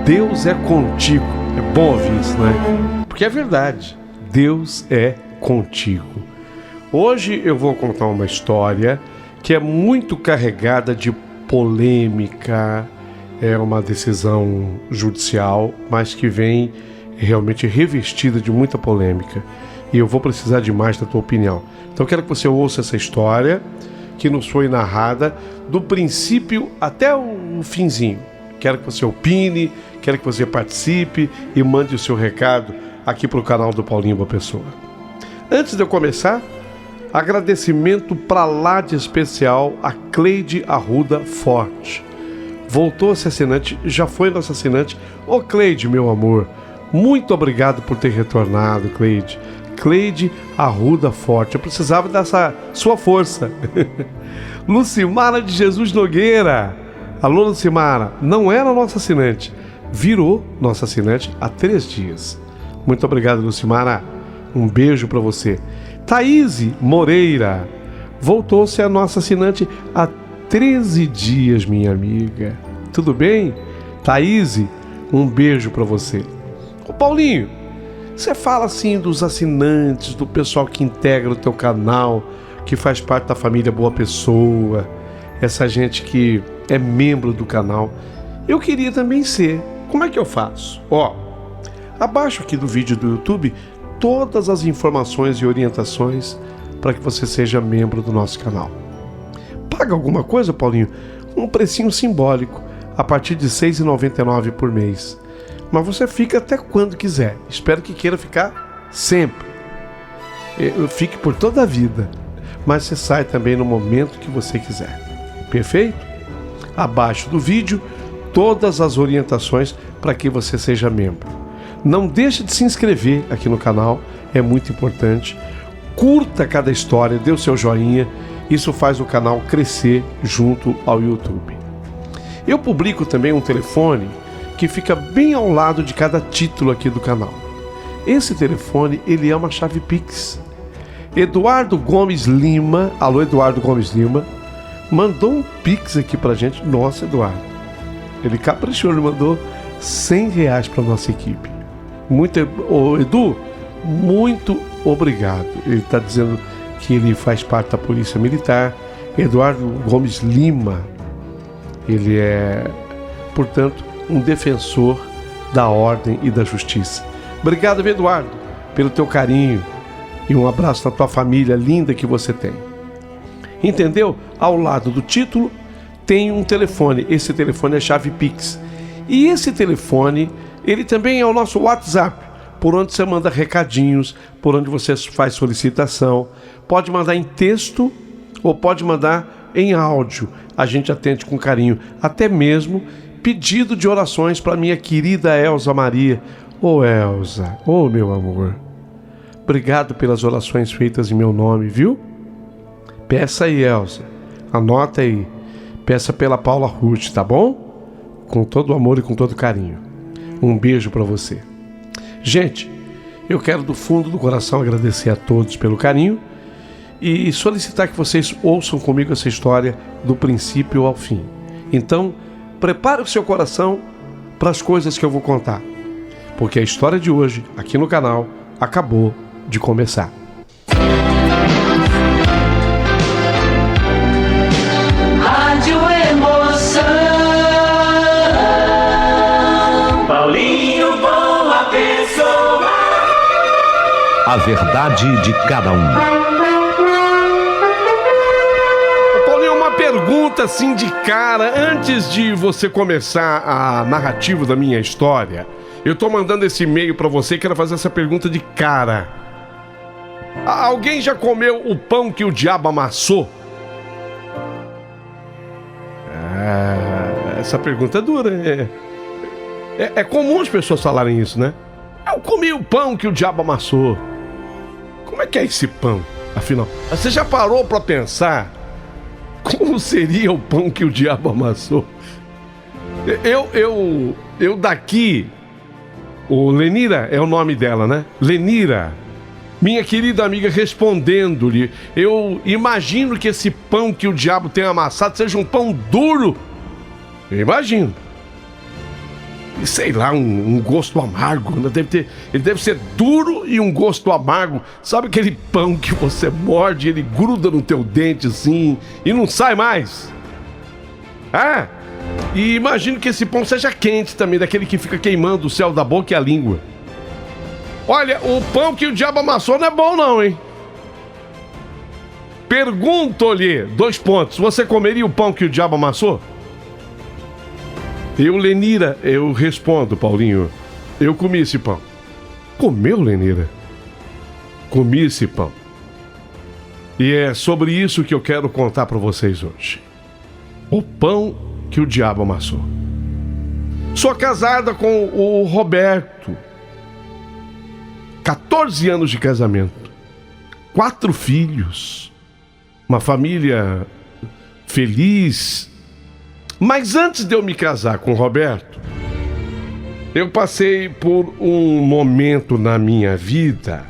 Deus é contigo. É bom ouvir isso, né? Porque é verdade. Deus é contigo. Hoje eu vou contar uma história que é muito carregada de polêmica. É uma decisão judicial, mas que vem realmente revestida de muita polêmica. E eu vou precisar demais da tua opinião. Então eu quero que você ouça essa história que nos foi narrada do princípio até o finzinho. Quero que você opine, quero que você participe e mande o seu recado aqui para o canal do Paulinho Boa Pessoa. Antes de eu começar, agradecimento para lá de especial a Cleide Arruda Forte. Voltou a ser assinante, já foi nossa assinante. Ô Cleide, meu amor, muito obrigado por ter retornado, Cleide. Cleide Arruda Forte, eu precisava dessa sua força. Lucimara de Jesus Nogueira. Alô, Lucimara, não era nossa assinante, virou nossa assinante há 3 dias. Muito obrigado, Lucimara. Um beijo para você. Thaís Moreira voltou-se a nossa assinante há 13 dias, minha amiga. Tudo bem? Thaís, um beijo para você. Ô Paulinho, você fala assim dos assinantes, do pessoal que integra o teu canal, que faz parte da família Boa Pessoa, essa gente que é membro do canal. Eu queria também ser. Como é que eu faço? Abaixo aqui do vídeo do YouTube todas as informações e orientações para que você seja membro do nosso canal. Paga alguma coisa, Paulinho? Um precinho simbólico, a partir de R$ 6,99 por mês. Mas você fica até quando quiser. Espero que queira ficar sempre. Fique por toda a vida. Mas você sai também no momento que você quiser. Perfeito? Abaixo do vídeo, todas as orientações para que você seja membro. Não deixe de se inscrever aqui no canal, é muito importante. Curta cada história, dê o seu joinha, isso faz o canal crescer junto ao YouTube. Eu publico também um telefone que fica bem ao lado de cada título aqui do canal. Esse telefone, ele é uma chave Pix. Eduardo Gomes Lima, alô Eduardo Gomes Lima, mandou um Pix aqui pra gente. Nossa, Eduardo, ele caprichou, ele mandou R$100 pra nossa equipe. Edu, muito obrigado. Ele tá dizendo que ele faz parte da Polícia Militar. Eduardo Gomes Lima, ele é, portanto, um defensor da ordem e da justiça. Obrigado, Eduardo, pelo teu carinho e um abraço na tua família linda que você tem. Entendeu? Ao lado do título tem um telefone. Esse telefone é chave Pix. E esse telefone, ele também é o nosso WhatsApp, por onde você manda recadinhos, por onde você faz solicitação. Pode mandar em texto ou pode mandar em áudio. A gente atende com carinho. Até mesmo pedido de orações para minha querida Elza Maria. Ô Elza, ô meu amor, obrigado pelas orações feitas em meu nome, viu? Peça aí, Elza. Anota aí. Peça pela Paula Ruth, tá bom? Com todo o amor e com todo o carinho. Um beijo pra você. Gente, eu quero do fundo do coração agradecer a todos pelo carinho e solicitar que vocês ouçam comigo essa história do princípio ao fim. Então, prepare o seu coração para as coisas que eu vou contar, porque a história de hoje, aqui no canal, acabou de começar. Rádio Emoção, Paulinho Boa Pessoa. A verdade de cada um. Paulinho, uma pergunta assim de cara, antes de você começar a narrativa da minha história. Eu tô mandando esse e-mail pra você e quero fazer essa pergunta de cara. Alguém já comeu o pão que o diabo amassou? Essa pergunta é dura, né? É comum as pessoas falarem isso, né? Eu comi o pão que o diabo amassou. Como é que é esse pão, afinal? Você já parou pra pensar como seria o pão que o diabo amassou? Eu daqui... O Lenira é o nome dela, né? Lenira, minha querida amiga, respondendo-lhe, eu imagino que esse pão que o diabo tem amassado seja um pão duro. Eu imagino. E sei lá, um gosto amargo, né? Ele deve ser duro e um gosto amargo. Sabe aquele pão que você morde, ele gruda no teu dente assim e não sai mais? Ah! E imagino que esse pão seja quente também, daquele que fica queimando o céu da boca e a língua. Olha, o pão que o diabo amassou não é bom não, hein? Pergunto-lhe, 2 pontos, você comeria o pão que o diabo amassou? Lenira, eu respondo, Paulinho, eu comi esse pão. Comeu, Lenira? Comi esse pão. E é sobre isso que eu quero contar para vocês hoje. O pão que o diabo amassou. Sou casada com o Roberto. 14 anos de casamento. 4 filhos. Uma família feliz. Mas antes de eu me casar com o Roberto, eu passei por um momento na minha vida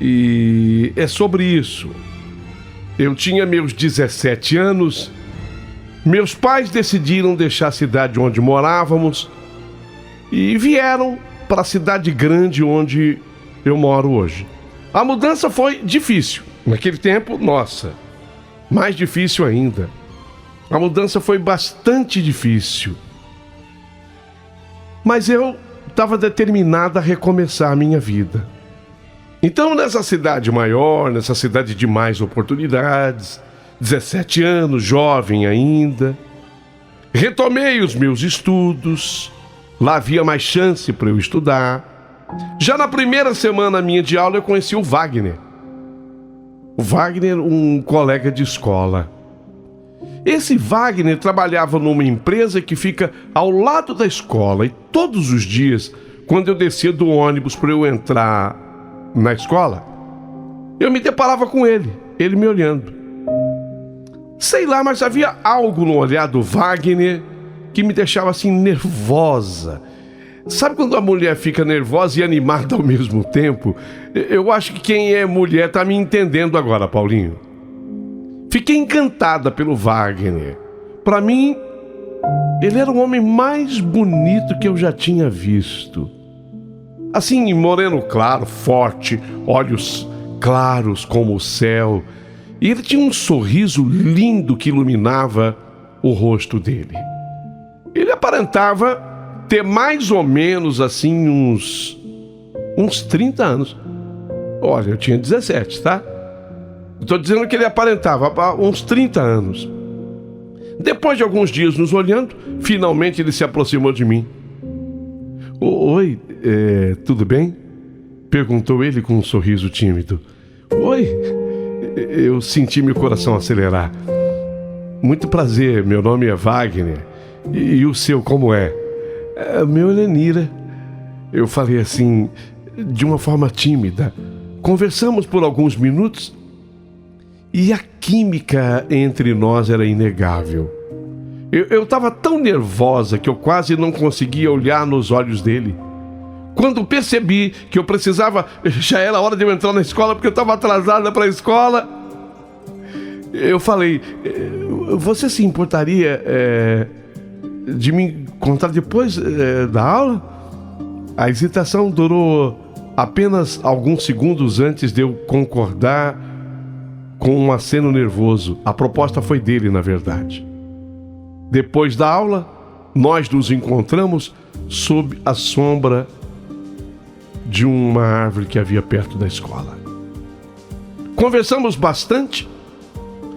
e é sobre isso. Eu tinha meus 17 anos. Meus pais decidiram deixar a cidade onde morávamos e vieram para a cidade grande onde eu moro hoje. A mudança foi difícil. Naquele tempo, nossa, mais difícil ainda. A mudança foi bastante difícil. Mas eu estava determinada a recomeçar a minha vida. Então, nessa cidade maior, nessa cidade de mais oportunidades, 17 anos, jovem ainda, retomei os meus estudos. Lá havia mais chance para eu estudar. Já na primeira semana minha de aula eu conheci o Wagner. O Wagner, um colega de escola. Esse Wagner trabalhava numa empresa que fica ao lado da escola e todos os dias, quando eu descia do ônibus para eu entrar na escola, eu me deparava com ele me olhando. Sei lá, mas havia algo no olhar do Wagner que me deixava assim nervosa. Sabe quando a mulher fica nervosa e animada ao mesmo tempo? Eu acho que quem é mulher tá me entendendo agora, Paulinho. Fiquei encantada pelo Wagner. Para mim, ele era o homem mais bonito que eu já tinha visto. Assim, moreno claro, forte, olhos claros como o céu. E ele tinha um sorriso lindo que iluminava o rosto dele. Ele aparentava ter mais ou menos assim uns 30 anos. Olha, eu tinha 17, tá? Estou dizendo que ele aparentava uns 30 anos. Depois de alguns dias nos olhando, finalmente ele se aproximou de mim. Oi, tudo bem? Perguntou ele com um sorriso tímido. Oi, eu senti meu coração acelerar. Muito prazer, meu nome é Wagner. E o seu como é? Meu é Lenira. Eu falei assim, de uma forma tímida. Conversamos por alguns minutos e a química entre nós era inegável. Eu estava tão nervosa que eu quase não conseguia olhar nos olhos dele. Quando percebi que eu precisava, já era hora de eu entrar na escola porque eu estava atrasada para a escola, eu falei, você se importaria de me encontrar depois da aula? A hesitação durou apenas alguns segundos antes de eu concordar com um aceno nervoso. A proposta foi dele, na verdade. Depois da aula, nós nos encontramos sob a sombra de uma árvore que havia perto da escola. Conversamos bastante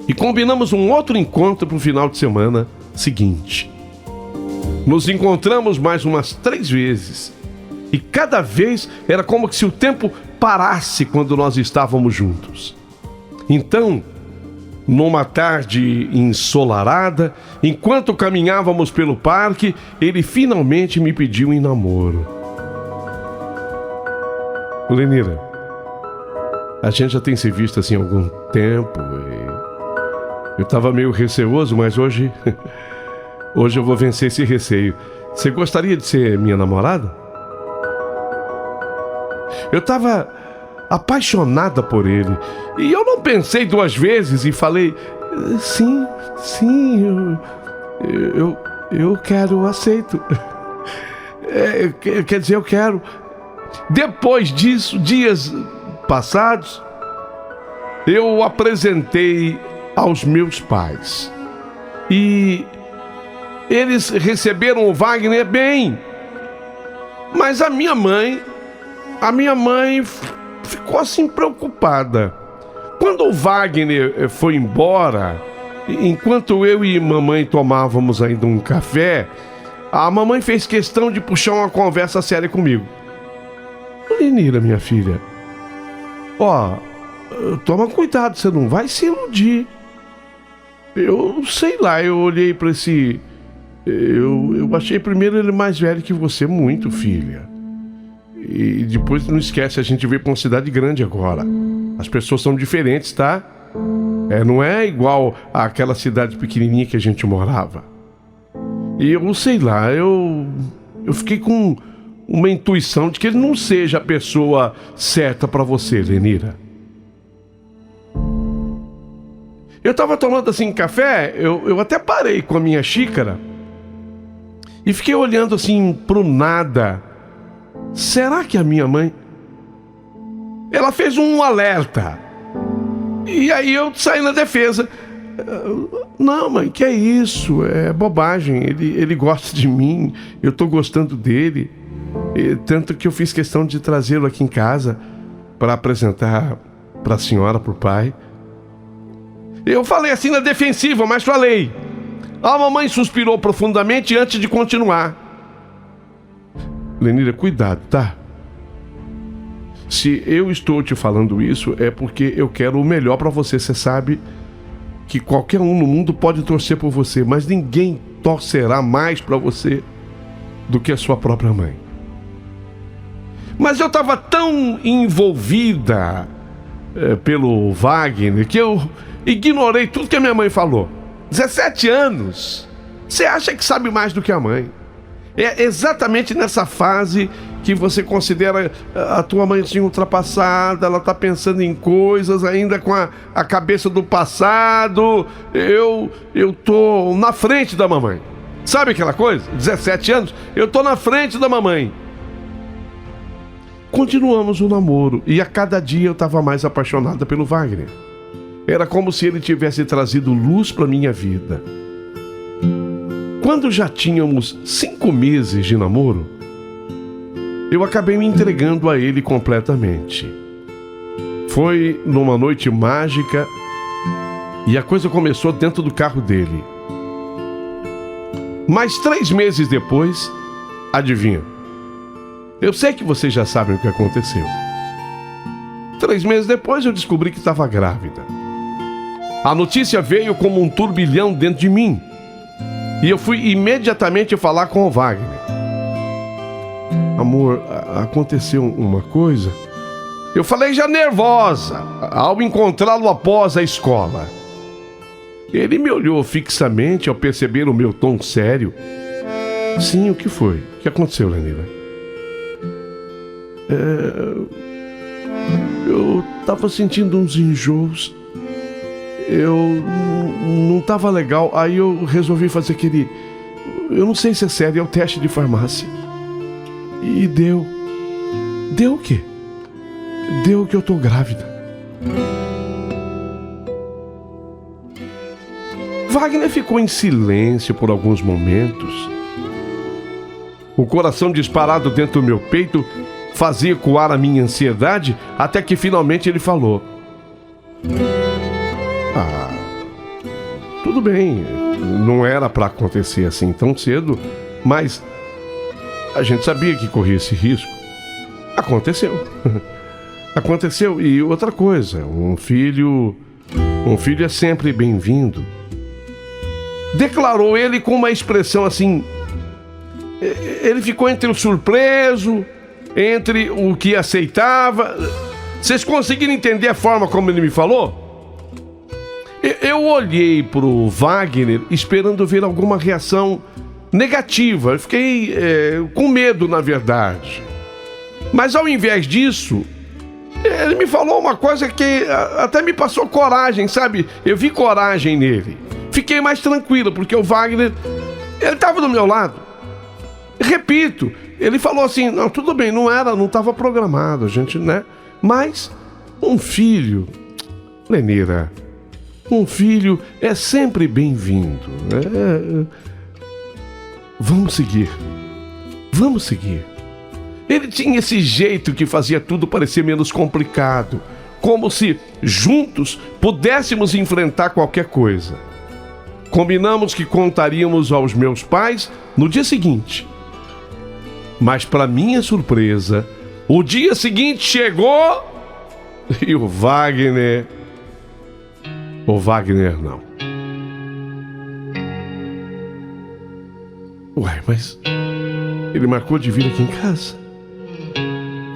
e combinamos um outro encontro para o final de semana seguinte. Nos encontramos mais umas 3 vezes e cada vez era como se o tempo parasse quando nós estávamos juntos. Então, Numa tarde ensolarada, enquanto caminhávamos pelo parque, ele finalmente me pediu em namoro. Lenira, a gente já tem se visto assim há algum tempo e eu tava meio receoso, mas hoje eu vou vencer esse receio. Você gostaria de ser minha namorada? Eu tava apaixonada por ele e eu não pensei duas vezes e falei: sim, eu quero, eu aceito. Quer dizer, eu quero. Depois disso, dias passados, eu o apresentei aos meus pais e eles receberam o Wagner bem, mas a minha mãe ficou assim preocupada. Quando o Wagner foi embora, enquanto eu e mamãe tomávamos ainda um café, a mamãe fez questão de puxar uma conversa séria comigo. Lenira, minha filha, toma cuidado, você não vai se iludir. Eu sei lá, eu olhei pra esse... Eu achei primeiro ele mais velho que você, muito, filha. E depois não esquece, a gente veio pra uma cidade grande agora. As pessoas são diferentes, tá? Não é igual àquela cidade pequenininha que a gente morava. E eu sei lá, eu fiquei com uma intuição de que ele não seja a pessoa certa pra você, Lenira. Eu tava tomando assim café, eu até parei com a minha xícara e fiquei olhando assim pro nada. Será que a minha mãe... Ela fez um alerta. E aí eu saí na defesa. Não, mãe, que é isso? É bobagem. Ele gosta de mim, eu tô gostando dele. Tanto que eu fiz questão de trazê-lo aqui em casa para apresentar pra senhora, pro pai. Eu falei assim na defensiva, mas falei. A mamãe suspirou profundamente antes de continuar. Lenira, cuidado, tá? Se eu estou te falando isso, é porque eu quero o melhor pra você. Você sabe que qualquer um no mundo pode torcer por você, mas ninguém torcerá mais pra você do que a sua própria mãe. Mas eu tava tão envolvida pelo Wagner que eu ignorei tudo que a minha mãe falou. 17 anos. Você acha que sabe mais do que a mãe? É exatamente nessa fase que você considera a tua mãe assim ultrapassada, ela tá pensando em coisas ainda com a cabeça do passado. Eu tô na frente da mamãe. Sabe aquela coisa? 17 anos, eu tô na frente da mamãe. Continuamos o namoro e a cada dia eu tava mais apaixonada pelo Wagner. Era como se ele tivesse trazido luz para minha vida. Quando já tínhamos 5 meses de namoro, eu acabei me entregando a ele completamente. Foi numa noite mágica e a coisa começou dentro do carro dele. Mas 3 meses depois, adivinha? Eu sei que vocês já sabem o que aconteceu. 3 meses depois eu descobri que estava grávida. A notícia veio como um turbilhão dentro de mim. E eu fui imediatamente falar com o Wagner. Amor, aconteceu uma coisa. Eu falei já nervosa, ao encontrá-lo após a escola. Ele me olhou fixamente ao perceber o meu tom sério. Sim, o que foi? O que aconteceu, Lenira? Eu tava sentindo uns enjoos. Eu não tava legal. Aí eu resolvi fazer aquele... Eu não sei se é sério, é o teste de farmácia. E deu. Deu o quê? Deu que eu tô grávida. Wagner ficou em silêncio por alguns momentos. O coração disparado dentro do meu peito fazia ecoar a minha ansiedade, até que finalmente ele falou. Tudo bem, não era pra acontecer assim tão cedo, mas a gente sabia que corria esse risco. Aconteceu. Aconteceu. E outra coisa, um filho Um filho é sempre bem-vindo. Declarou ele com uma expressão assim. Ele ficou entre o surpreso, entre o que aceitava. Vocês conseguiram entender a forma como ele me falou? Eu olhei pro Wagner esperando ver alguma reação negativa. Eu fiquei com medo, na verdade. Mas ao invés disso, ele me falou uma coisa que até me passou coragem, sabe? Eu vi coragem nele. Fiquei mais tranquilo, porque o Wagner, ele estava do meu lado. Repito, ele falou assim, não, tudo bem, não estava programado, a gente, né? Mas um filho, Lenira, um filho é sempre bem-vindo. Vamos seguir. Ele tinha esse jeito que fazia tudo parecer menos complicado, como se juntos pudéssemos enfrentar qualquer coisa. Combinamos que contaríamos aos meus pais no dia seguinte. Mas, para minha surpresa, o dia seguinte chegou e o Wagner não. Ué, mas ele marcou de vir aqui em casa.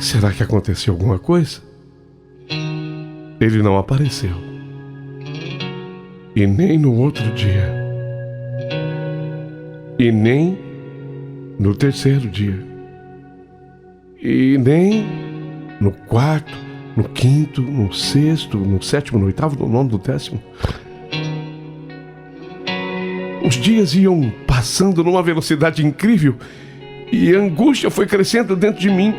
Será que aconteceu alguma coisa? Ele não apareceu. E nem no outro dia. E nem no terceiro dia. E nem no quarto, no quinto, no sexto, no sétimo, no oitavo, no nono, no décimo. Os dias iam passando numa velocidade incrível e a angústia foi crescendo dentro de mim.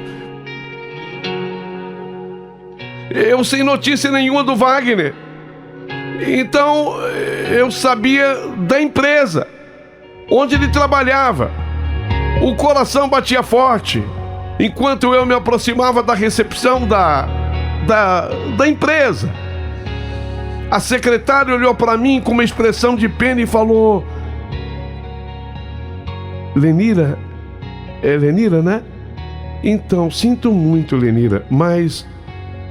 Eu sem notícia nenhuma do Wagner. Então eu sabia da empresa onde ele trabalhava. O coração batia forte enquanto eu me aproximava da recepção da empresa. A secretária olhou para mim com uma expressão de pena e falou: Lenira, é Lenira, né? Então, sinto muito, Lenira, mas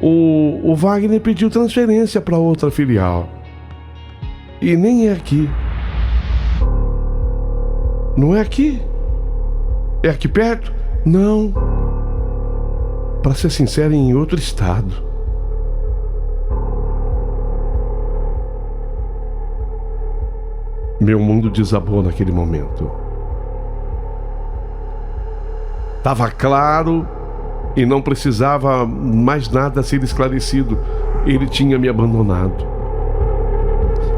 o Wagner pediu transferência para outra filial. E nem é aqui. Não é aqui? É aqui perto? Não. Para ser sincero, em outro estado. Meu mundo desabou naquele momento. Tava claro e não precisava mais nada ser esclarecido. Ele tinha me abandonado.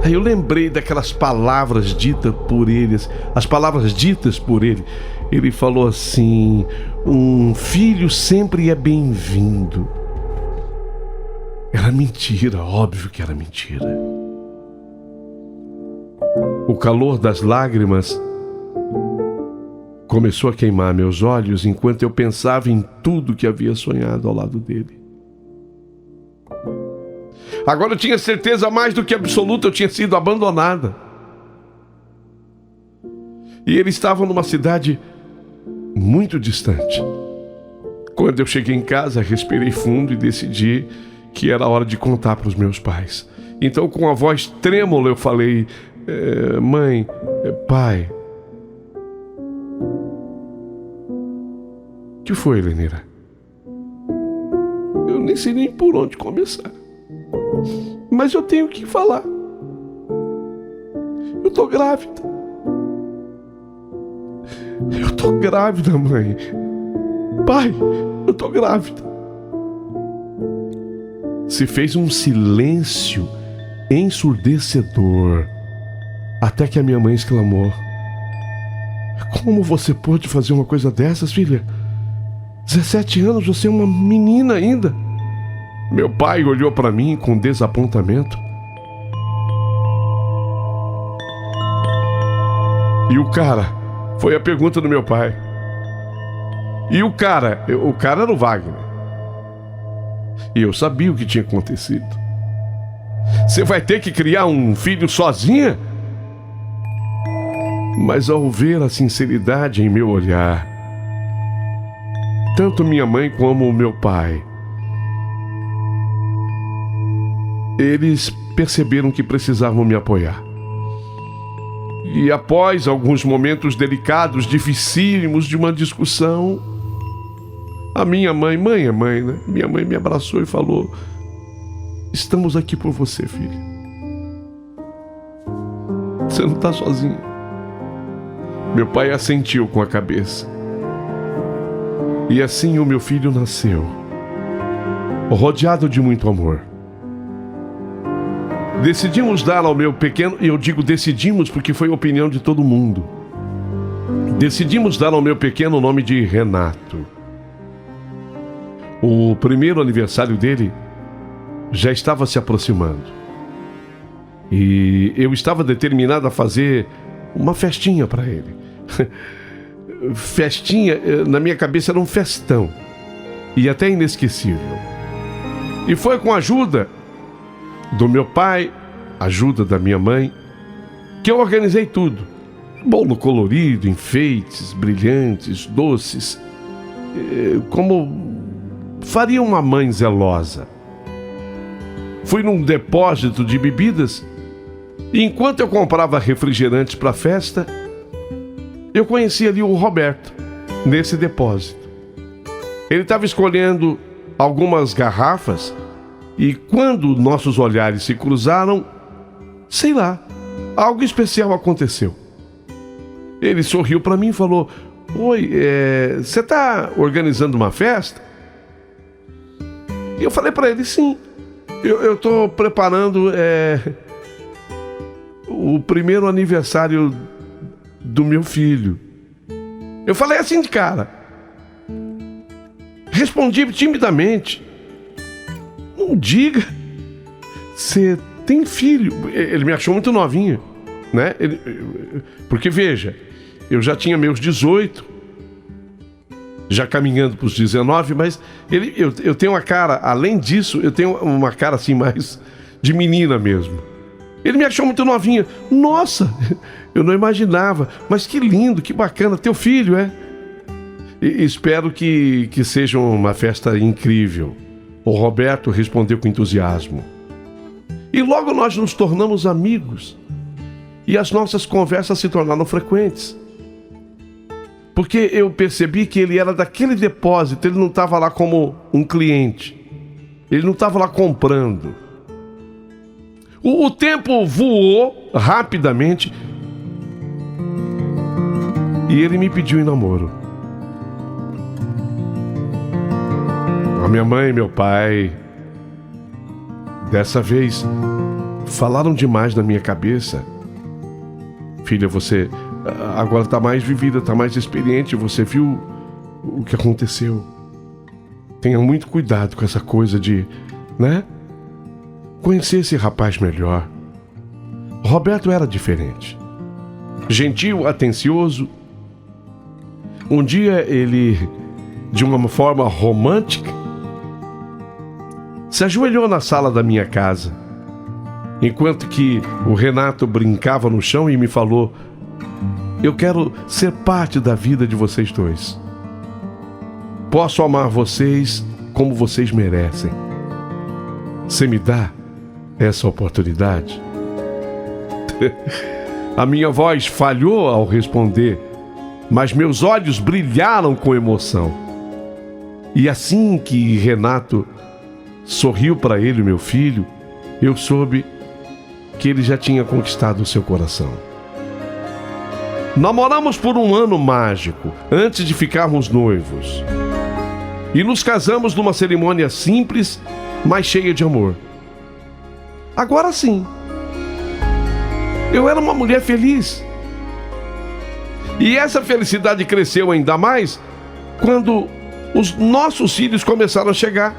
Aí eu lembrei daquelas palavras ditas por ele, as palavras ditas por ele. Ele falou assim: um filho sempre é bem-vindo. Era mentira, óbvio que era mentira. O calor das lágrimas começou a queimar meus olhos enquanto eu pensava em tudo que havia sonhado ao lado dele. Agora eu tinha certeza mais do que absoluta, eu tinha sido abandonada. E ele estava numa cidade muito distante. Quando eu cheguei em casa, respirei fundo e decidi que era hora de contar para os meus pais. Então, com a voz trêmula, eu falei: mãe, pai. O que foi, Lenira? Eu nem sei nem por onde começar. Mas eu tenho que falar. Eu tô grávida. Eu tô grávida, mãe. Pai, eu tô grávida. Se fez um silêncio ensurdecedor, até que a minha mãe exclamou: como você pôde fazer uma coisa dessas, filha? 17 anos, você é uma menina ainda. Meu pai olhou para mim com desapontamento. E o cara? Foi a pergunta do meu pai. E o cara? O cara era o Wagner. E eu sabia o que tinha acontecido. Você vai ter que criar um filho sozinha? Mas ao ver a sinceridade em meu olhar, tanto minha mãe como o meu pai, eles perceberam que precisavam me apoiar. E após alguns momentos delicados, dificílimos de uma discussão, a minha mãe é mãe, né? Minha mãe me abraçou e falou: estamos aqui por você, filho. Você não está sozinho. Meu pai assentiu com a cabeça. E assim o meu filho nasceu, rodeado de muito amor. Decidimos dar ao meu pequeno, e eu digo decidimos porque foi a opinião de todo mundo. Decidimos dar ao meu pequeno o nome de Renato. O primeiro aniversário dele já estava se aproximando. E eu estava determinado a fazer uma festinha para ele. Festinha, na minha cabeça, era um festão. E até inesquecível. E foi com a ajuda do meu pai, ajuda da minha mãe, que eu organizei tudo. Bolo colorido, enfeites, brilhantes, doces. Como faria uma mãe zelosa. Fui num depósito de bebidas e enquanto eu comprava refrigerantes para a festa, eu conheci ali o Roberto, nesse depósito. Ele estava escolhendo algumas garrafas e quando nossos olhares se cruzaram, sei lá, algo especial aconteceu. Ele sorriu para mim e falou: oi, você está organizando uma festa? E eu falei para ele: sim, eu estou preparando o primeiro aniversário do meu filho. Eu falei assim de cara. Respondi timidamente: não diga, você tem filho? Ele me achou muito novinho, né? Porque veja, eu já tinha meus 18, já caminhando para os 19, mas eu tenho uma cara, além disso, eu tenho uma cara assim mais de menina mesmo. Ele me achou muito novinha. Nossa, eu não imaginava, mas que lindo, que bacana, teu filho, é? E espero que seja uma festa incrível. O Roberto respondeu com entusiasmo. E logo nós nos tornamos amigos. E as nossas conversas se tornaram frequentes. Porque eu percebi que ele era daquele depósito, ele não estava lá como um cliente. Ele não estava lá comprando. O tempo voou rapidamente e ele me pediu em namoro. A minha mãe e meu pai, dessa vez, falaram demais na minha cabeça. Filha, você agora está mais vivida, está mais experiente, você viu o que aconteceu. Tenha muito cuidado com essa coisa de, né? Conhecer esse rapaz melhor. Roberto era diferente. Gentil, atencioso. Um dia ele, de uma forma romântica, se ajoelhou na sala da minha casa, enquanto que o Renato brincava no chão e me falou: eu quero ser parte da vida de vocês dois. Posso amar vocês como vocês merecem. Você me dá essa oportunidade? A minha voz falhou ao responder, mas meus olhos brilharam com emoção. E assim que Renato sorriu para ele, meu filho, eu soube que ele já tinha conquistado o seu coração. Namoramos por um ano mágico, antes de ficarmos noivos. E nos casamos numa cerimônia simples, mas cheia de amor. Agora sim, eu era uma mulher feliz. E essa felicidade cresceu ainda mais quando os nossos filhos começaram a chegar.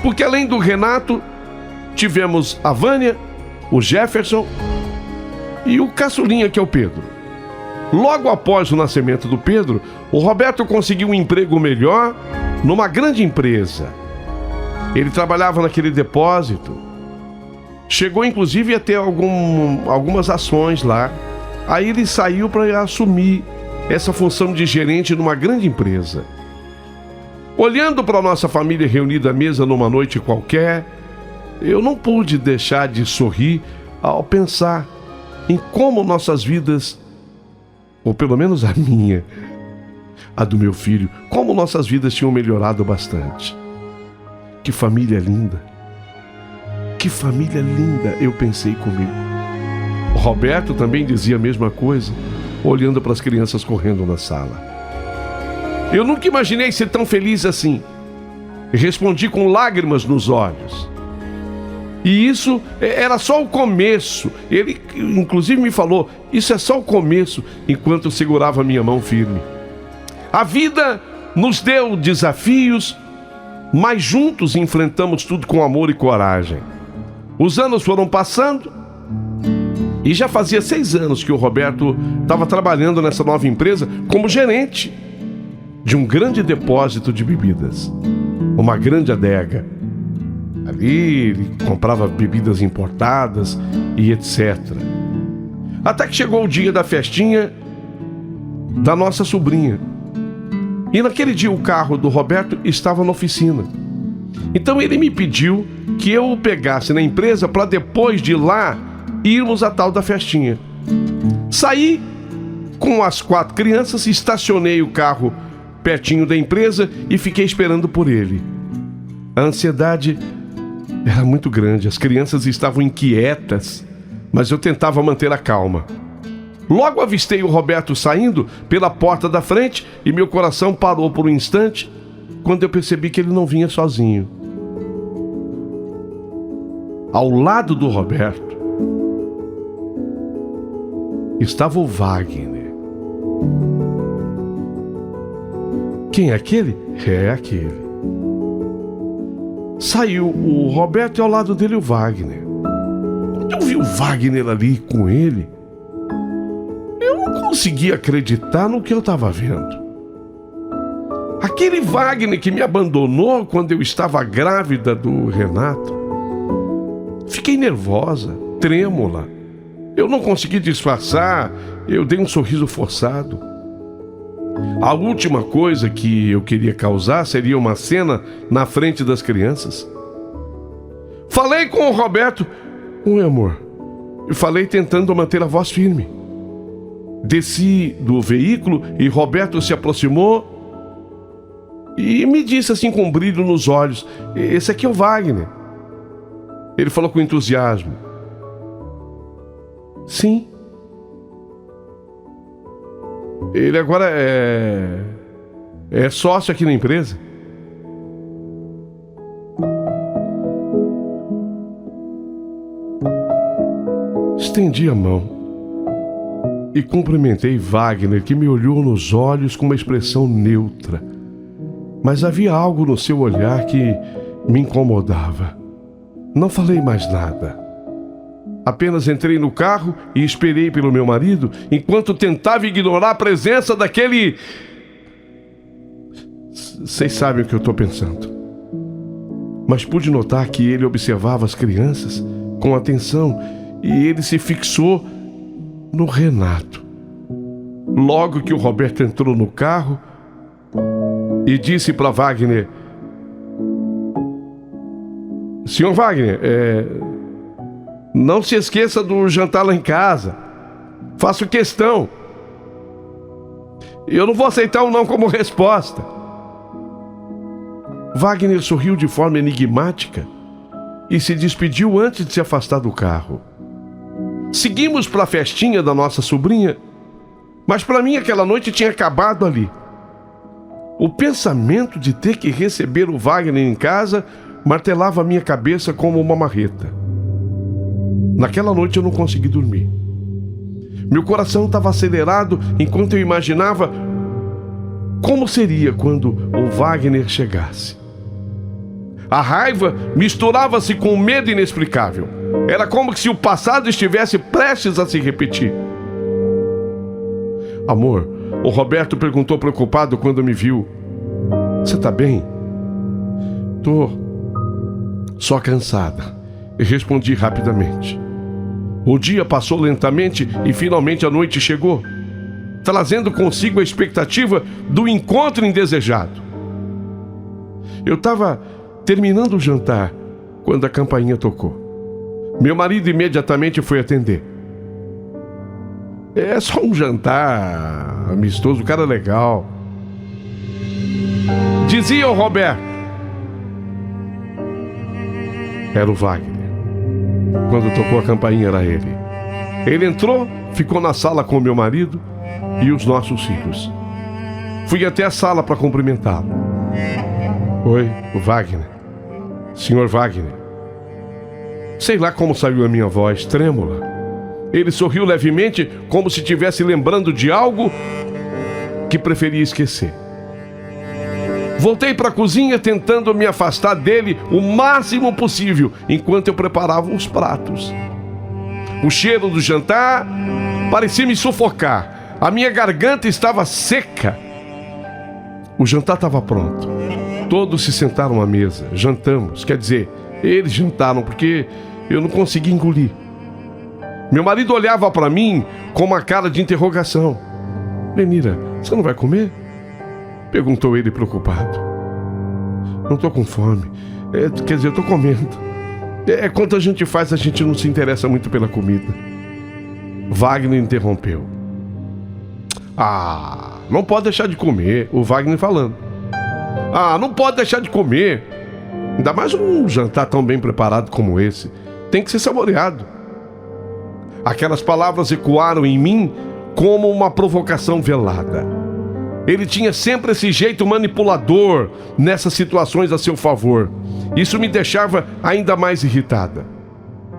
Porque além do Renato, tivemos a Vânia, o Jefferson e o caçulinha, que é o Pedro. Logo após o nascimento do Pedro, o Roberto conseguiu um emprego melhor numa grande empresa. Ele trabalhava naquele depósito. Chegou inclusive a ter algumas ações lá. Aí ele saiu para assumir essa função de gerente numa grande empresa. Olhando para a nossa família reunida à mesa numa noite qualquer, eu não pude deixar de sorrir ao pensar em como nossas vidas, ou pelo menos a minha, a do meu filho, como nossas vidas tinham melhorado bastante. Que família linda! Que família linda, eu pensei comigo. O Roberto também dizia a mesma coisa, olhando para as crianças correndo na sala. Eu nunca imaginei ser tão feliz assim. Respondi com lágrimas nos olhos. E isso era só o começo. Ele, inclusive, me falou, isso é só o começo, enquanto eu segurava a minha mão firme. A vida nos deu desafios, mas juntos enfrentamos tudo com amor e coragem. Os anos foram passando e já fazia 6 anos que o Roberto estava trabalhando nessa nova empresa como gerente de um grande depósito de bebidas, uma grande adega. Ali ele comprava bebidas importadas e etc. Até que chegou o dia da festinha da nossa sobrinha. E naquele dia o carro do Roberto estava na oficina. Então ele me pediu que eu o pegasse na empresa para depois de lá irmos à tal da festinha. Saí com as 4 crianças, estacionei o carro pertinho da empresa e fiquei esperando por ele. A ansiedade era muito grande, as crianças estavam inquietas, mas eu tentava manter a calma. Logo avistei o Roberto saindo pela porta da frente e meu coração parou por um instante quando eu percebi que ele não vinha sozinho. Ao lado do Roberto estava o Wagner. Quem é aquele? É aquele. Saiu o Roberto e ao lado dele o Wagner. Quando eu vi o Wagner ali com ele, eu não conseguia acreditar no que eu estava vendo. Aquele Wagner que me abandonou quando eu estava grávida do Renato. Fiquei nervosa, trêmula. Eu não consegui disfarçar, eu dei um sorriso forçado. A última coisa que eu queria causar seria uma cena na frente das crianças. Falei com o Roberto. Oi, amor. Eu falei tentando manter a voz firme. Desci do veículo e Roberto se aproximou e me disse assim com um brilho nos olhos: esse aqui é o Wagner. Ele falou com entusiasmo. Sim. Ele agora é sócio aqui na empresa. Estendi a mão e cumprimentei Wagner, que me olhou nos olhos com uma expressão neutra. Mas havia algo no seu olhar que me incomodava. Não falei mais nada. Apenas entrei no carro e esperei pelo meu marido, enquanto tentava ignorar a presença daquele... Vocês sabem o que eu estou pensando. Mas pude notar que ele observava as crianças com atenção e ele se fixou no Renato. Logo que o Roberto entrou no carro e disse para Wagner: Senhor Wagner, não se esqueça do jantar lá em casa. Faço questão. Eu não vou aceitar um não como resposta. Wagner sorriu de forma enigmática e se despediu antes de se afastar do carro. Seguimos para a festinha da nossa sobrinha, mas para mim aquela noite tinha acabado ali. O pensamento de ter que receber o Wagner em casa martelava a minha cabeça como uma marreta. Naquela noite eu não consegui dormir. Meu coração estava acelerado enquanto eu imaginava como seria quando o Wagner chegasse. A raiva misturava-se com o medo inexplicável. Era como se o passado estivesse prestes a se repetir. Amor, o Roberto perguntou preocupado quando me viu. Você tá bem? Tô só cansada. E respondi rapidamente. O dia passou lentamente e finalmente a noite chegou, trazendo consigo a expectativa do encontro indesejado. Eu estava terminando o jantar quando a campainha tocou. Meu marido imediatamente foi atender. É só um jantar amistoso, o cara é legal. Dizia o Roberto. Era o Wagner. Quando tocou a campainha era ele. Ele entrou, ficou na sala com o meu marido e os nossos filhos. Fui até a sala para cumprimentá-lo. Oi, o Wagner. Senhor Wagner. Sei lá como saiu a minha voz, trêmula. Ele sorriu levemente, como se estivesse lembrando de algo que preferia esquecer. Voltei para a cozinha tentando me afastar dele o máximo possível, enquanto eu preparava os pratos. O cheiro do jantar parecia me sufocar. A minha garganta estava seca. O jantar estava pronto. Todos se sentaram à mesa. Jantamos. Quer dizer, eles jantaram porque eu não consegui engolir. Meu marido olhava para mim com uma cara de interrogação. Lenira, você não vai comer? Perguntou ele preocupado. Não estou com fome. Quer dizer, eu estou comendo. Quanto a gente faz, a gente não se interessa muito pela comida. Wagner interrompeu. Não pode deixar de comer. O Wagner falando. Não pode deixar de comer. Ainda mais um jantar tão bem preparado como esse. Tem que ser saboreado. Aquelas palavras ecoaram em mim como uma provocação velada. Ele tinha sempre esse jeito manipulador nessas situações a seu favor. Isso me deixava ainda mais irritada.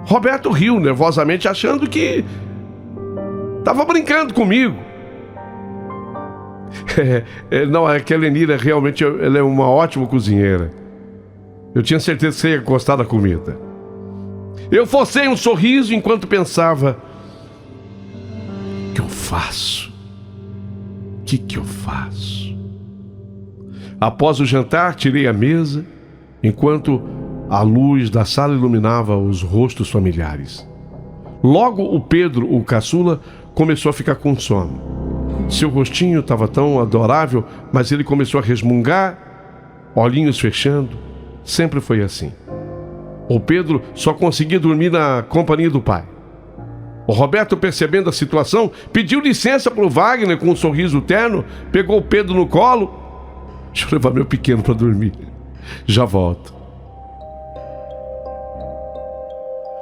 Roberto riu nervosamente, achando que estava brincando comigo. Não, é que a Lenira realmente ela é uma ótima cozinheira. Eu tinha certeza que você ia gostar da comida. Eu forcei um sorriso enquanto pensava: o que eu faço? O que eu faço? Após o jantar, tirei a mesa, enquanto a luz da sala iluminava os rostos familiares. Logo, o Pedro, o caçula, começou a ficar com sono. Seu rostinho estava tão adorável, mas ele começou a resmungar, olhinhos fechando. Sempre foi assim. O Pedro só conseguia dormir na companhia do pai. O Roberto, percebendo a situação, pediu licença para o Wagner com um sorriso terno, pegou o Pedro no colo. Deixa eu levar meu pequeno para dormir. Já volto.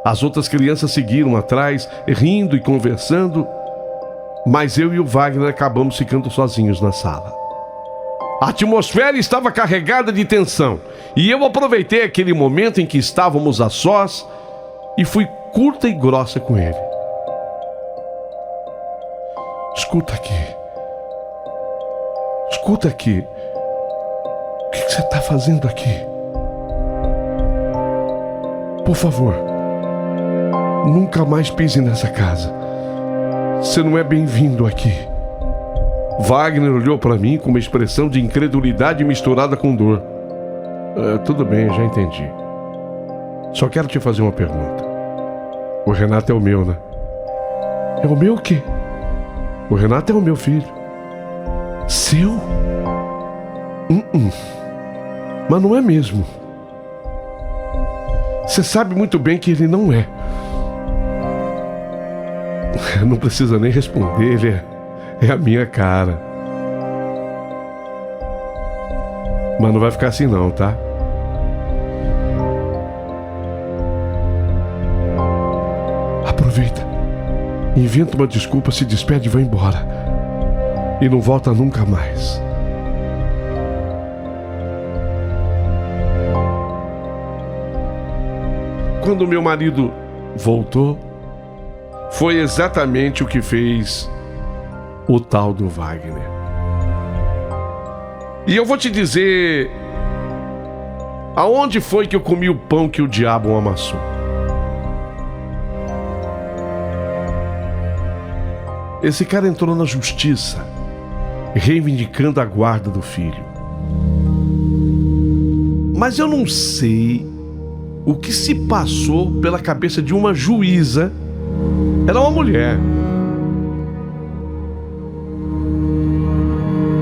As outras crianças seguiram atrás, rindo e conversando, mas eu e o Wagner acabamos ficando sozinhos na sala. A atmosfera estava carregada de tensão, e eu aproveitei aquele momento em que estávamos a sós e fui curta e grossa com ele. Escuta aqui. O que você está fazendo aqui? Por favor, nunca mais pise nessa casa. Você não é bem-vindo aqui. Wagner olhou para mim com uma expressão de incredulidade misturada com dor. Tudo bem, já entendi. Só quero te fazer uma pergunta. O Renato é o meu, né? É o meu o quê? O Renato é o meu filho. Seu? Mas não é mesmo. Você sabe muito bem que ele não é. Não precisa nem responder, ele é a minha cara. Mas não vai ficar assim não, tá? Aproveita. Inventa uma desculpa, se despede e vai embora. E não volta nunca mais. Quando meu marido voltou, foi exatamente o que fez o tal do Wagner. E eu vou te dizer aonde foi que eu comi o pão que o diabo amassou. Esse cara entrou na justiça, reivindicando a guarda do filho. Mas eu não sei o que se passou pela cabeça de uma juíza. Ela é uma mulher.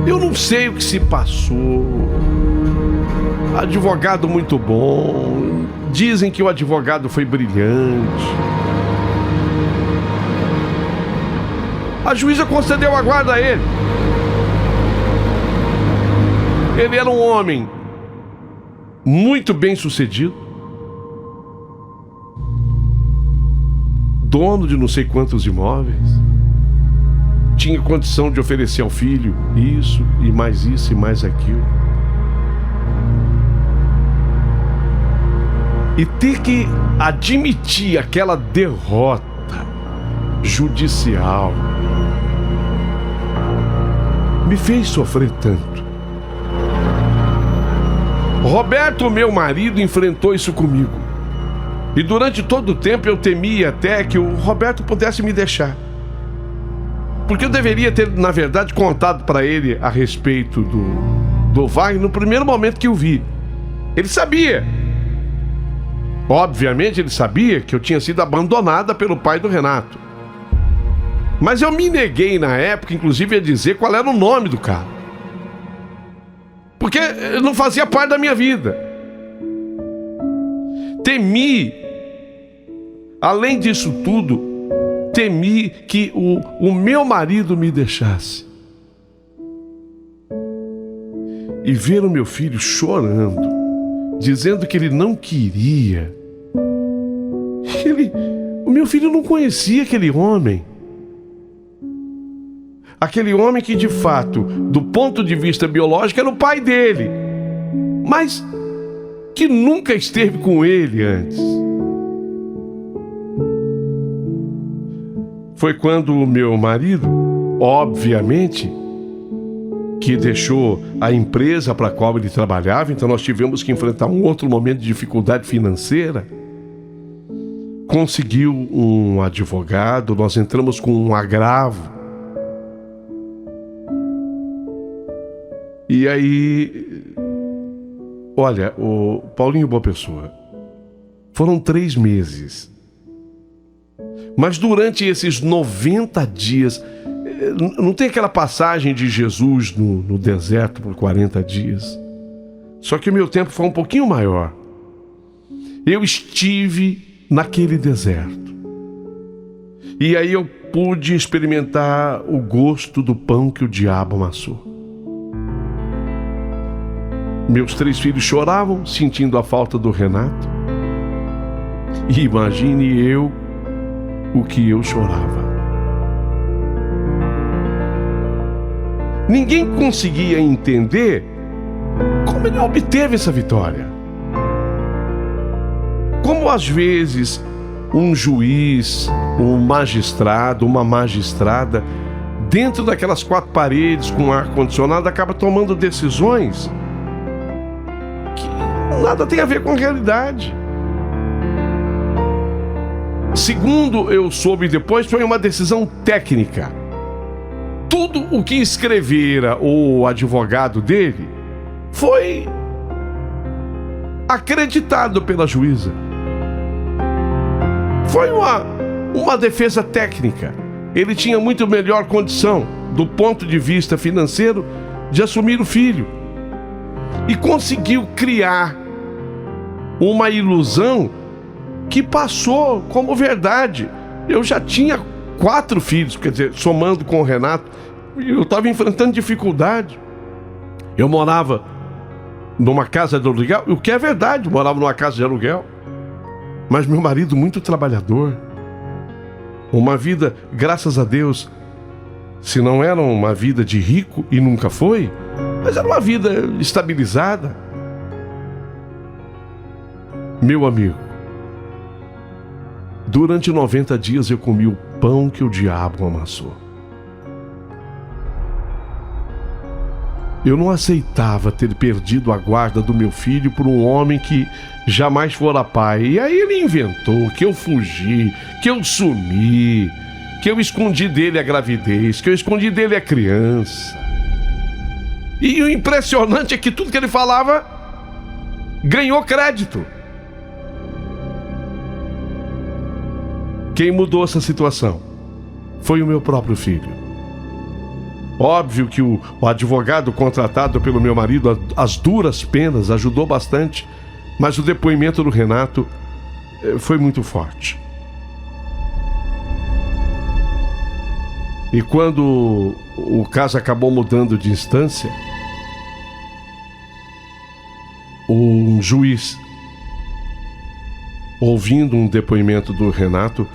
Eu não sei o que se passou. Advogado muito bom. dizem que o advogado foi brilhante. A juíza concedeu a guarda a ele. Ele era um homem muito bem sucedido, dono de não sei quantos imóveis, tinha condição de oferecer ao filho isso e mais aquilo. E ter que admitir aquela derrota judicial me fez sofrer tanto. Roberto, meu marido, enfrentou isso comigo. E durante todo o tempo eu temia até que o Roberto pudesse me deixar. Porque eu deveria ter, na verdade, contado para ele a respeito do Wagner no primeiro momento que o vi. Ele sabia. Obviamente ele sabia que eu tinha sido abandonada pelo pai do Renato. Mas eu me neguei na época, inclusive, a dizer qual era o nome do cara. Porque não fazia parte da minha vida. Temi, além disso tudo, temi que o meu marido me deixasse. E ver o meu filho chorando, dizendo que ele não queria. O meu filho não conhecia aquele homem. Aquele homem que, de fato, do ponto de vista biológico, era o pai dele, mas que nunca esteve com ele antes. Foi quando o meu marido, obviamente, que deixou a empresa para a qual ele trabalhava, então nós tivemos que enfrentar um outro momento de dificuldade financeira, conseguiu um advogado, nós entramos com um agravo. E aí, olha, o Paulinho Boa Pessoa, foram 3 meses. Mas durante esses 90 dias, não tem aquela passagem de Jesus no deserto por 40 dias? Só que o meu tempo foi um pouquinho maior. Eu estive naquele deserto. E aí eu pude experimentar o gosto do pão que o diabo amassou. Meus 3 filhos choravam, sentindo a falta do Renato. E imagine eu o que eu chorava. Ninguém conseguia entender como ele obteve essa vitória. Como às vezes um juiz, um magistrado, uma magistrada, dentro daquelas 4 paredes com ar-condicionado, acaba tomando decisões nada tem a ver com a realidade. Segundo eu soube depois, foi uma decisão técnica. Tudo o que escrevera o advogado dele foi acreditado pela juíza. Foi uma defesa técnica. Ele tinha muito melhor condição, do ponto de vista financeiro, de assumir o filho. E conseguiu criar uma ilusão que passou como verdade. Eu já tinha 4 filhos, quer dizer, somando com o Renato, eu estava enfrentando dificuldade. Eu morava numa casa de aluguel, o que é verdade, eu morava numa casa de aluguel, mas meu marido muito trabalhador, uma vida, graças a Deus, se não era uma vida de rico, e nunca foi, mas era uma vida estabilizada. Meu amigo, durante 90 dias eu comi o pão que o diabo amassou. Eu não aceitava ter perdido a guarda do meu filho por um homem que jamais fora pai. E aí ele inventou que eu fugi, que eu sumi, que eu escondi dele a gravidez, que eu escondi dele a criança. E o impressionante é que tudo que ele falava ganhou crédito. Quem mudou essa situação foi o meu próprio filho. Óbvio que o advogado contratado pelo meu marido, às duras penas, ajudou bastante, Mas o depoimento do Renato foi muito forte. E quando o caso acabou mudando de instância, um juiz, ouvindo um depoimento do Renato,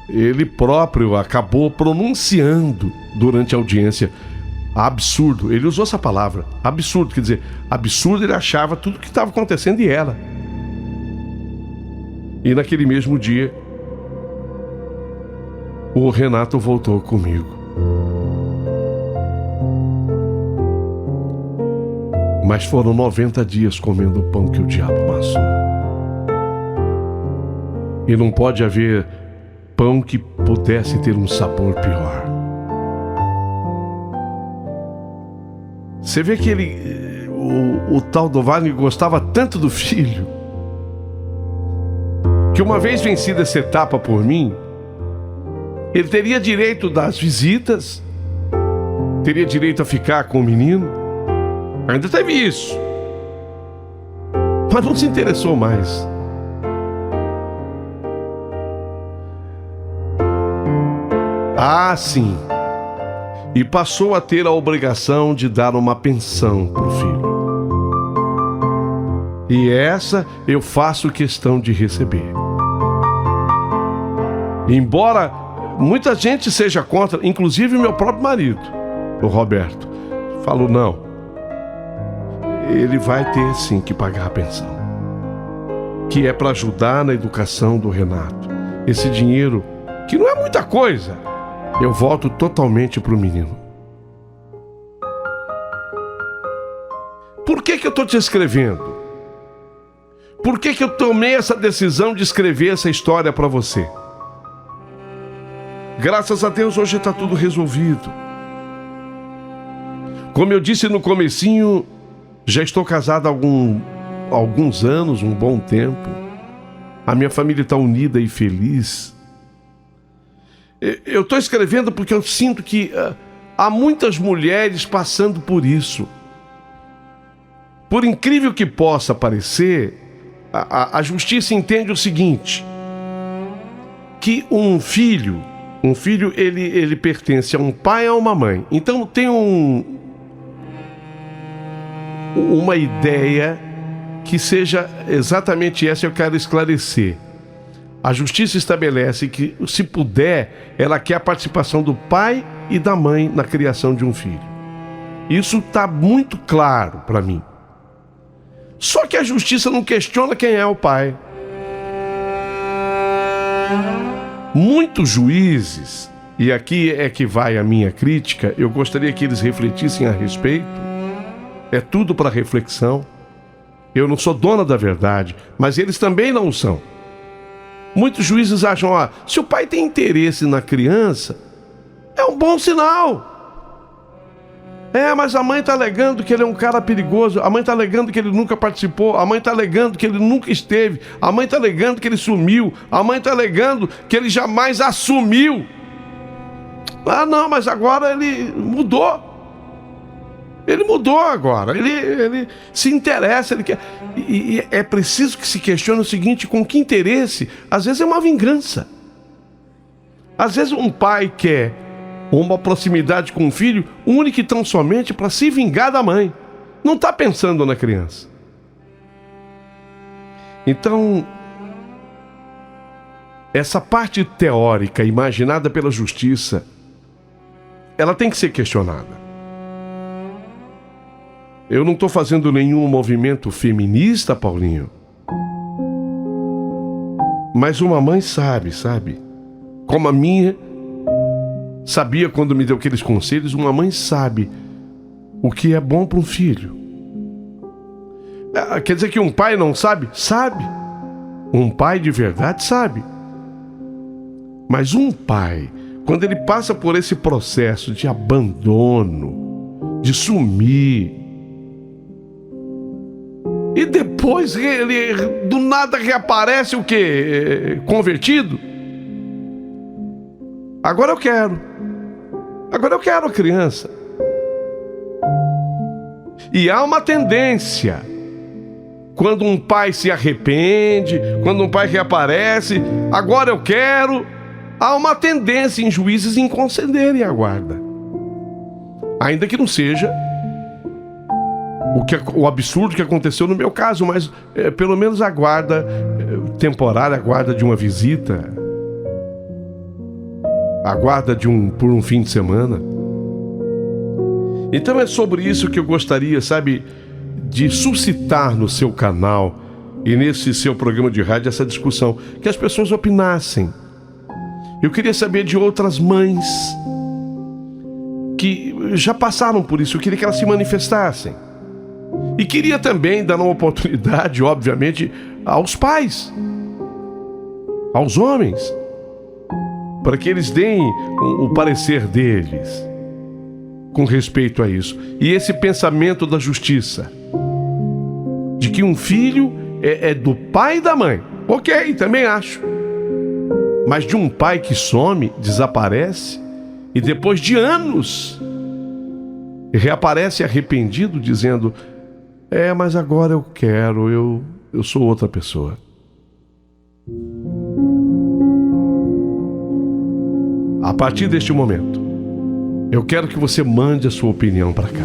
ele próprio acabou pronunciando durante a audiência absurdo. Ele usou essa palavra, absurdo, quer dizer, absurdo, ele achava tudo que estava acontecendo e ela. E naquele mesmo dia, o Renato voltou comigo. Mas foram 90 dias comendo o pão que o diabo amassou. E não pode haver pão que pudesse ter um sabor pior. Você vê que o tal do Wagner gostava tanto do filho, que uma vez vencida essa etapa por mim, ele teria direito das visitas, teria direito a ficar com o menino, ainda teve isso, mas não se interessou mais. Ah, sim. E passou a ter a obrigação de dar uma pensão para o filho. E essa eu faço questão de receber. Embora muita gente seja contra, inclusive meu próprio marido, o Roberto, falou não. Ele vai ter sim que pagar a pensão, que é para ajudar na educação do Renato. Esse dinheiro, que não é muita coisa, eu volto totalmente para o menino. Por que eu estou te escrevendo? Por que eu tomei essa decisão de escrever essa história para você? Graças a Deus hoje está tudo resolvido. Como eu disse no comecinho, já estou casado há alguns anos, um bom tempo. A minha família está unida e feliz. Eu estou escrevendo porque eu sinto que há muitas mulheres passando por isso. Por incrível que possa parecer, a justiça entende o seguinte, que um filho ele pertence a um pai e a uma mãe. Então tem uma ideia que seja exatamente essa, eu quero esclarecer. A justiça estabelece que, se puder, ela quer a participação do pai e da mãe na criação de um filho. Isso está muito claro para mim. Só que a justiça não questiona quem é o pai. Muitos juízes, e aqui é que vai a minha crítica, eu gostaria que eles refletissem a respeito. É tudo para reflexão. Eu não sou dona da verdade, mas eles também não são. Muitos juízes acham, se o pai tem interesse na criança, é um bom sinal. Mas a mãe está alegando que ele é um cara perigoso, a mãe está alegando que ele nunca participou, a mãe está alegando que ele nunca esteve, a mãe está alegando que ele sumiu, a mãe está alegando que ele jamais assumiu. Não, mas agora ele mudou. Ele mudou agora, ele se interessa, ele quer. E é preciso que se questione o seguinte, com que interesse? Às vezes é uma vingança. Às vezes um pai quer uma proximidade com o filho única e tão somente para se vingar da mãe. Não está pensando na criança. Então, essa parte teórica imaginada pela justiça, ela tem que ser questionada. Eu não estou fazendo nenhum movimento feminista, Paulinho. Mas uma mãe sabe? Como a minha sabia quando me deu aqueles conselhos, uma mãe sabe o que é bom para um filho. Quer dizer que um pai não sabe? Sabe. Um pai de verdade sabe. Mas um pai, quando ele passa por esse processo de abandono, de sumir, e depois ele do nada reaparece o quê? Convertido? Agora eu quero a criança. E há uma tendência quando um pai se arrepende, quando um pai reaparece, agora eu quero, há uma tendência em juízes em concederem a guarda. Ainda que não seja o absurdo que aconteceu no meu caso, mas pelo menos a guarda temporária, a guarda de uma visita, a guarda por um fim de semana. Então é sobre isso que eu gostaria, sabe, de suscitar no seu canal e nesse seu programa de rádio essa discussão, que as pessoas opinassem. Eu queria saber de outras mães que já passaram por isso, eu queria que elas se manifestassem. E queria também dar uma oportunidade, obviamente, aos pais, aos homens, para que eles deem o parecer deles com respeito a isso. E esse pensamento da justiça, de que um filho é do pai e da mãe. Ok, também acho. Mas de um pai que some, desaparece, e depois de anos reaparece arrependido, dizendo: mas agora eu quero, eu sou outra pessoa. A partir deste momento, eu quero que você mande a sua opinião para cá.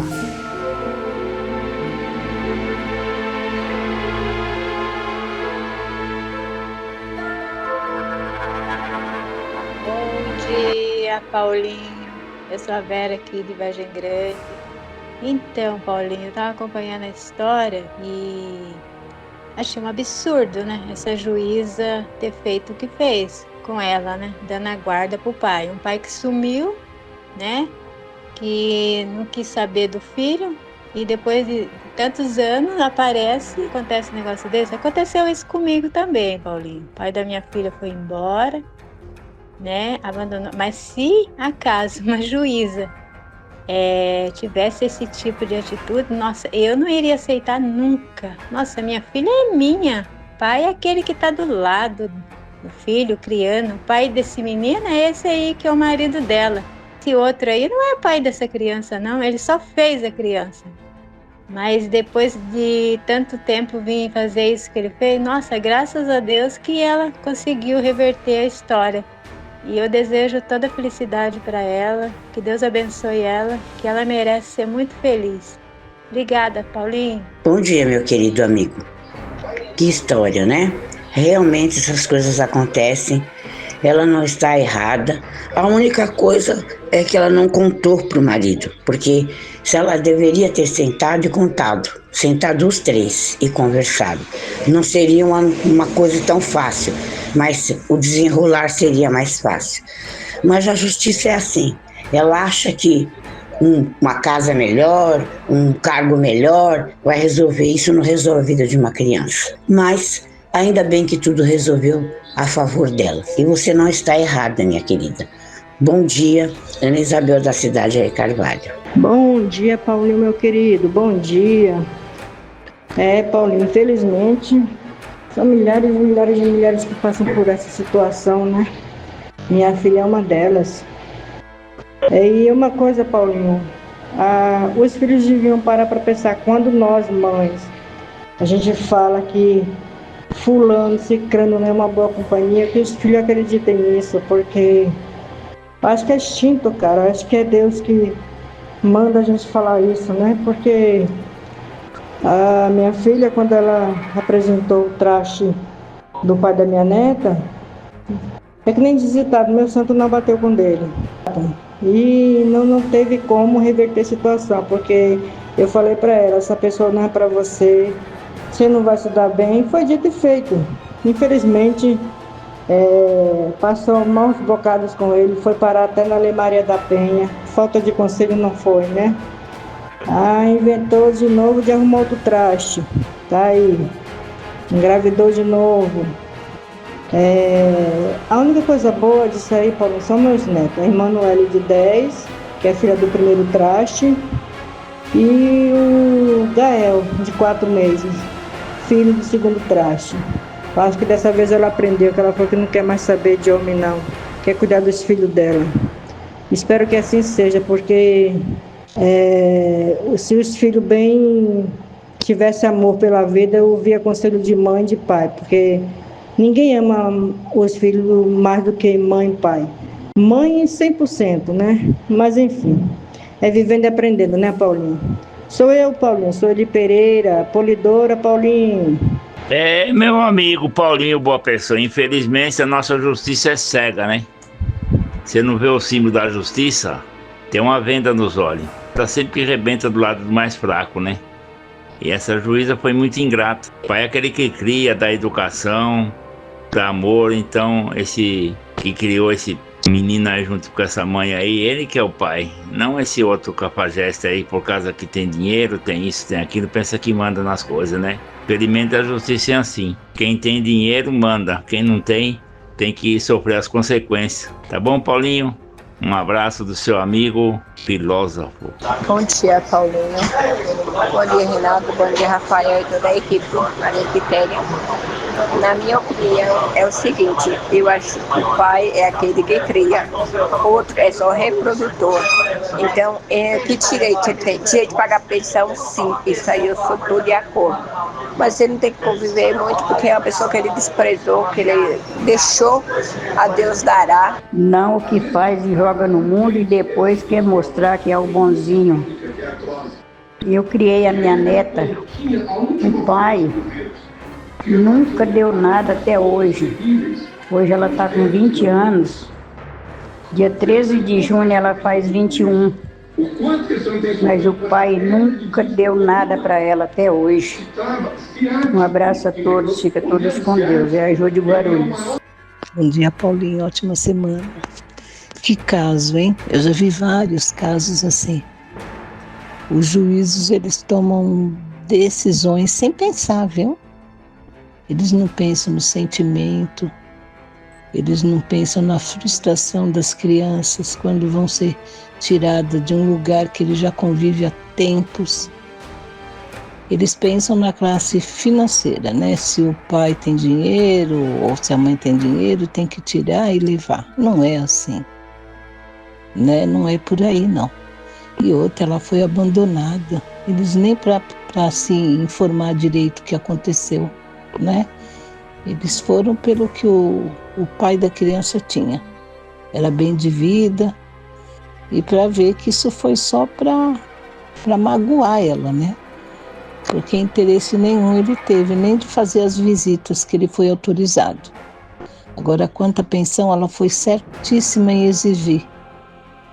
Bom dia, Paulinho. Eu sou a Vera aqui de Vargem Grande. Então, Paulinho, eu estava acompanhando a história e achei um absurdo, né? Essa juíza ter feito o que fez com ela, né? Dando a guarda pro pai. Um pai que sumiu, né? Que não quis saber do filho e depois de tantos anos acontece um negócio desse. Aconteceu isso comigo também, Paulinho. O pai da minha filha foi embora, né? Abandonou. Mas se acaso uma juíza tivesse esse tipo de atitude, nossa, eu não iria aceitar nunca. Nossa, minha filha é minha. O pai é aquele que está do lado do filho, criando. O pai desse menino é esse aí que é o marido dela. Esse outro aí não é pai dessa criança, não. Ele só fez a criança. Mas depois de tanto tempo vir fazer isso que ele fez, nossa, graças a Deus que ela conseguiu reverter a história. E eu desejo toda a felicidade para ela, que Deus abençoe ela, que ela merece ser muito feliz. Obrigada, Paulinho. Bom dia, meu querido amigo. Que história, né? Realmente essas coisas acontecem. Ela não está errada. A única coisa é que ela não contou para o marido, porque se ela deveria ter sentado os três e conversado, não seria uma coisa tão fácil, mas o desenrolar seria mais fácil. Mas a justiça é assim, ela acha que uma casa melhor, um cargo melhor vai resolver isso, não resolve a vida de uma criança. Mas ainda bem que tudo resolveu a favor dela. E você não está errada, minha querida. Bom dia, Ana Isabel da cidade de Carvalho. Bom dia, Paulinho, meu querido. Bom dia. Paulinho, infelizmente, são milhares e milhares de mulheres que passam por essa situação, né? Minha filha é uma delas. E uma coisa, Paulinho, os filhos deviam parar para pensar, quando nós, mães, a gente fala que fulano, cicrano não é uma boa companhia, que os filhos acreditem nisso, porque acho que é instinto, cara, acho que é Deus que manda a gente falar isso, né? Porque a minha filha, quando ela apresentou o traste do pai da minha neta, é que nem ditado, meu santo não bateu com dele. E não teve como reverter a situação, porque eu falei para ela, essa pessoa não é para você, você não vai se dar bem. Foi dito e feito. Infelizmente, passou maus bocados com ele, foi parar até na Lei Maria da Penha. Falta de conselho não foi, né? Inventou de novo de arrumar outro traste. Tá aí. Engravidou de novo. A única coisa boa disso aí, Paulo, são meus netos. A Emanuele de 10, que é filha do primeiro traste, e o Gael, de 4 meses, filho do segundo traste. Acho que dessa vez ela aprendeu, que ela falou que não quer mais saber de homem não, quer cuidar dos filhos dela. Espero que assim seja, porque se os filhos bem tivesse amor pela vida, eu ouvia conselho de mãe e de pai, porque ninguém ama os filhos mais do que mãe e pai. Mãe 100%, né? Mas enfim, é vivendo e aprendendo, né, Paulinho? Sou eu, Paulinho, sou de Pereira, Polidora, Paulinho. É, meu amigo Paulinho Boa Pessoa, infelizmente a nossa justiça é cega, né? Você não vê o símbolo da justiça? Tem uma venda nos olhos. Tá sempre que rebenta do lado do mais fraco, né? E essa juíza foi muito ingrata. O pai é aquele que cria, dá educação, dá amor. Então, esse que criou esse menino aí junto com essa mãe aí, ele que é o pai. Não esse outro cafajeste aí, por causa que tem dinheiro, tem isso, tem aquilo, pensa que manda nas coisas, né? Infelizmente a justiça é assim. Quem tem dinheiro manda, quem não tem, tem que sofrer as consequências. Tá bom, Paulinho? Um abraço do seu amigo filósofo. Bom dia, Paulinho. Bom dia, Renato. Bom dia, Rafael e toda a equipe, Maria Quitéria. Na minha opinião, é o seguinte: eu acho que o pai é aquele que cria, outro é só reprodutor. Então, que direito ele tem? Direito de pagar pensão? Sim, isso aí eu sou tudo de acordo. Mas ele não tem que conviver muito, porque é uma pessoa que ele desprezou, que ele deixou, a Deus dará. Não o que faz e joga no mundo e depois quer mostrar que é o bonzinho. Eu criei a minha neta, o pai nunca deu nada até hoje. Hoje ela está com 20 anos. Dia 13 de junho ela faz 21. Mas o pai nunca deu nada para ela até hoje. Um abraço a todos, fica todos com Deus. É a Jô de Guarulhos. Bom dia, Paulinho, ótima semana. Que caso, hein? Eu já vi vários casos assim. Os juízes, eles tomam decisões sem pensar, viu? Eles não pensam no sentimento, eles não pensam na frustração das crianças quando vão ser tiradas de um lugar que ele já convive há tempos. Eles pensam na classe financeira, né? Se o pai tem dinheiro ou se a mãe tem dinheiro, tem que tirar e levar. Não é assim, né? Não é por aí, não. E outra, ela foi abandonada. Eles nem para se informar direito o que aconteceu, né? Eles foram pelo que o pai da criança tinha. Era bem de vida. E para ver que isso foi só para magoar ela, né? Porque interesse nenhum ele teve, nem de fazer as visitas que ele foi autorizado. Agora, quanto à pensão, ela foi certíssima em exigir.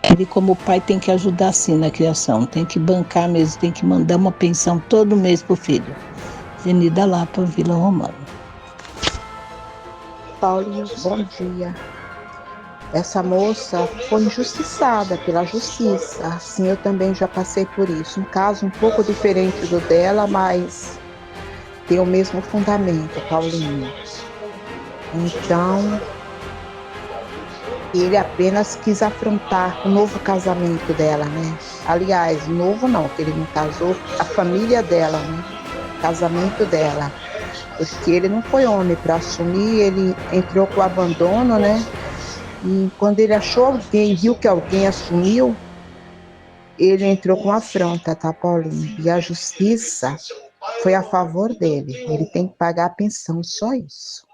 Ele, como pai, tem que ajudar sim na criação, tem que bancar mesmo, tem que mandar uma pensão todo mês pro filho. Avenida Lapa, Vila Romana. Paulinho, bom dia. Essa moça foi injustiçada pela justiça. Assim, eu também já passei por isso. Um caso um pouco diferente do dela, mas tem o mesmo fundamento, Paulinho. Então, ele apenas quis afrontar o novo casamento dela, né? Aliás, novo não, que ele não casou, a família dela, né? O casamento dela. Porque ele não foi homem para assumir, ele entrou com o abandono, né? E quando ele achou alguém, viu que alguém assumiu, ele entrou com afronta, tá, Paulinho? E a justiça foi a favor dele. Ele tem que pagar a pensão, só isso.